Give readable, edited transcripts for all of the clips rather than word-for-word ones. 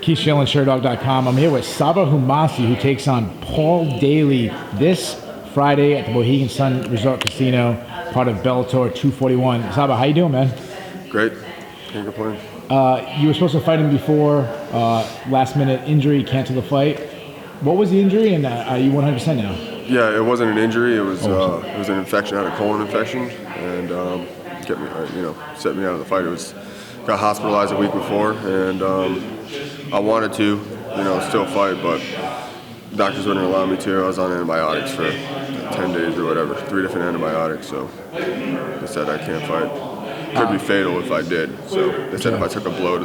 Keith Shillan, Sherdog.com. I'm here with Sabah Homasi, who takes on Paul Daley this Friday at the Mohegan Sun Resort Casino, part of Bellator 241. Sabah, how you doing, man? Great. Can't complain. You were supposed to fight him before, last-minute injury, canceled the fight. What was the injury, and are you 100% now? Yeah, it wasn't an injury. It was an infection. I had a colon infection, and kept me, set me out of the fight. Got hospitalized a week before, and I wanted to, still fight, but doctors wouldn't allow me to. I was on antibiotics for 10 days or whatever, 3 different antibiotics. So they said I can't fight. Could be fatal if I did. So they said if I took a blow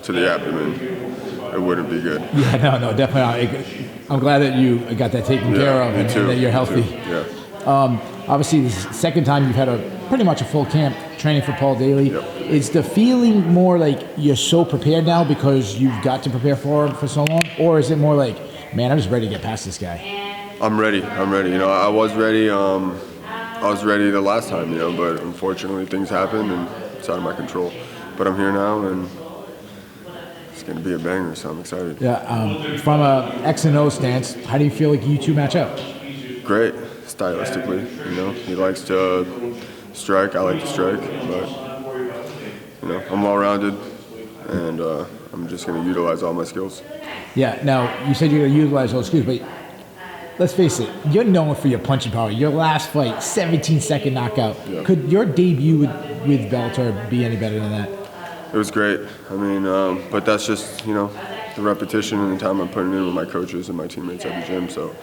to the abdomen, it wouldn't be good. Yeah, no, definitely. I'm glad that you got that taken care of and that you're healthy. Yeah. Obviously, this is the second time you've had pretty much a full camp training for Paul Daley. Yep. Is the feeling more like you're so prepared now because you've got to prepare for him for so long? Or is it more like, man, I'm just ready to get past this guy? I'm ready. I was ready. I was ready the last time, but unfortunately things happened and it's out of my control. But I'm here now and it's going to be a banger, so I'm excited. Yeah. From a X and O stance, how do you feel like you two match up? Great, stylistically. He likes to strike. I like to strike, but I'm well-rounded, and I'm just going to utilize all my skills. Yeah. Now you said you're going to utilize those skills, but let's face it, you're known for your punching power. Your last fight, 17-second knockout. Yeah. Could your debut with Bellator be any better than that? It was great. But that's just, the repetition and the time I'm putting in with my coaches and my teammates at the gym. So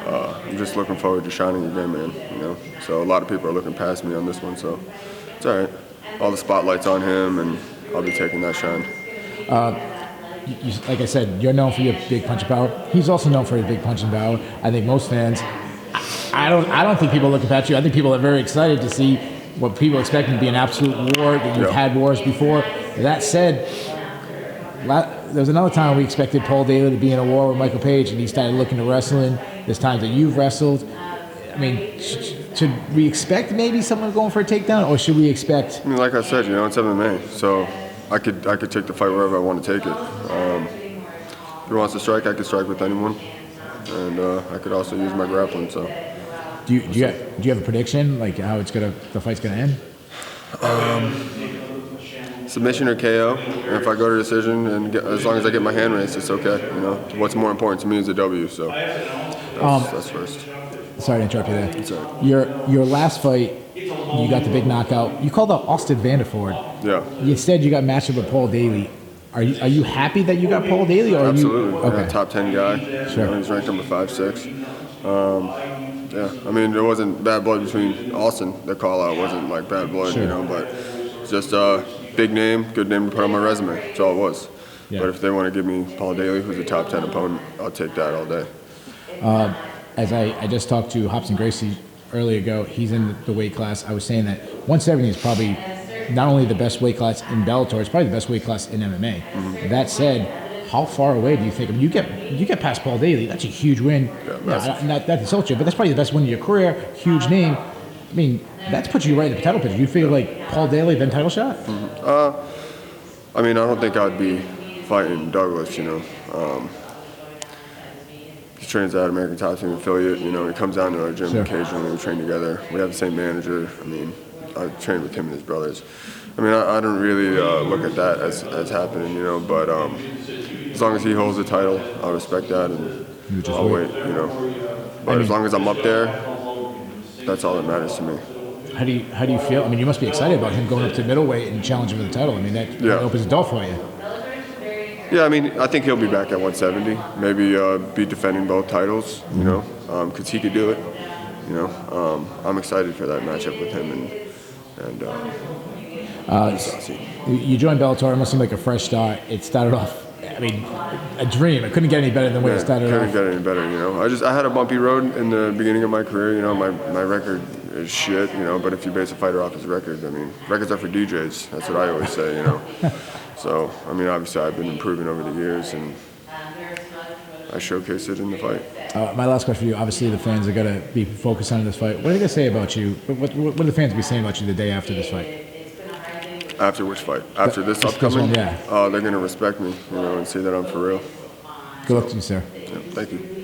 I'm just looking forward to shining again, man, So a lot of people are looking past me on this one, so it's all right. All the spotlight's on him, and I'll be taking that shine. Like I said, you're known for your big punching power. He's also known for his big punching power. I think most fans, I don't think people are looking past you. I think people are very excited to see what people expect to be an absolute war, that you've had wars before. That said, there was another time we expected Paul Daley to be in a war with Michael Page, and he started looking to wrestling. There's times that you've wrestled. Should we expect maybe someone going for a takedown, or should we expect? Like I said, it's MMA, so I could take the fight wherever I want to take it. If he wants to strike, I could strike with anyone, and I could also use my grappling. So, do you have a prediction, like how the fight's gonna end? Submission or KO. And if I go to decision, and as long as I get my hand raised, it's okay. What's more important to me is a W. So that's first. Sorry to interrupt you there. It's all right. Your last fight, you got the big knockout. You called out Austin Vanderford. Yeah. You said you got matched up with Paul Daley. Are you happy that you got Paul Daley? Or Absolutely. Okay. Yeah, top 10 guy. Sure. He's ranked number 5, 6. There wasn't bad blood between Austin. The call out wasn't like bad blood, sure. But just a big name, good name to put on my resume. That's all it was. Yeah. But if they want to give me Paul Daley, who's a top 10 opponent, I'll take that all day. As I just talked to Hobson Gracie earlier ago, he's in the weight class. I was saying that 170 is probably not only the best weight class in Bellator, it's probably the best weight class in MMA. Mm-hmm. That said, how far away do you think? You get past Paul Daley. That's a huge win. Yeah, not to insult you, but that's probably the best win of your career. Huge name. That's put you right in the title picture. You feel like Paul Daley, then title shot? Mm-hmm. I don't think I'd be fighting Douglas. He trains at American Top Team affiliate. He comes down to our gym occasionally. We train together. We have the same manager. I train with him and his brothers. I don't really look at that as happening, but as long as he holds the title, I'll respect that, and I'll wait, But as long as I'm up there, that's all that matters to me. How do you feel? You must be excited about him going up to middleweight and challenging for the title. That opens the door for you. Yeah, I think he'll be back at 170. Maybe be defending both titles, because he could do it. I'm excited for that matchup with him and you joined Bellator. It must seem like a fresh start. It started off, a dream. It couldn't get any better than the way it started off. Couldn't get any better, I had a bumpy road in the beginning of my career. My record is shit, but if you base a fighter off his record, records are for DJs. That's what I always say, So, obviously I've been improving over the years, and I showcased it in the fight. My last question for you, obviously the fans are going to be focused on this fight. What are they going to say about you? What are the fans be saying about you the day after this fight? After which fight? After this upcoming? one, yeah. They're going to respect me, and see that I'm for real. Good luck to you, sir. Yeah, thank you.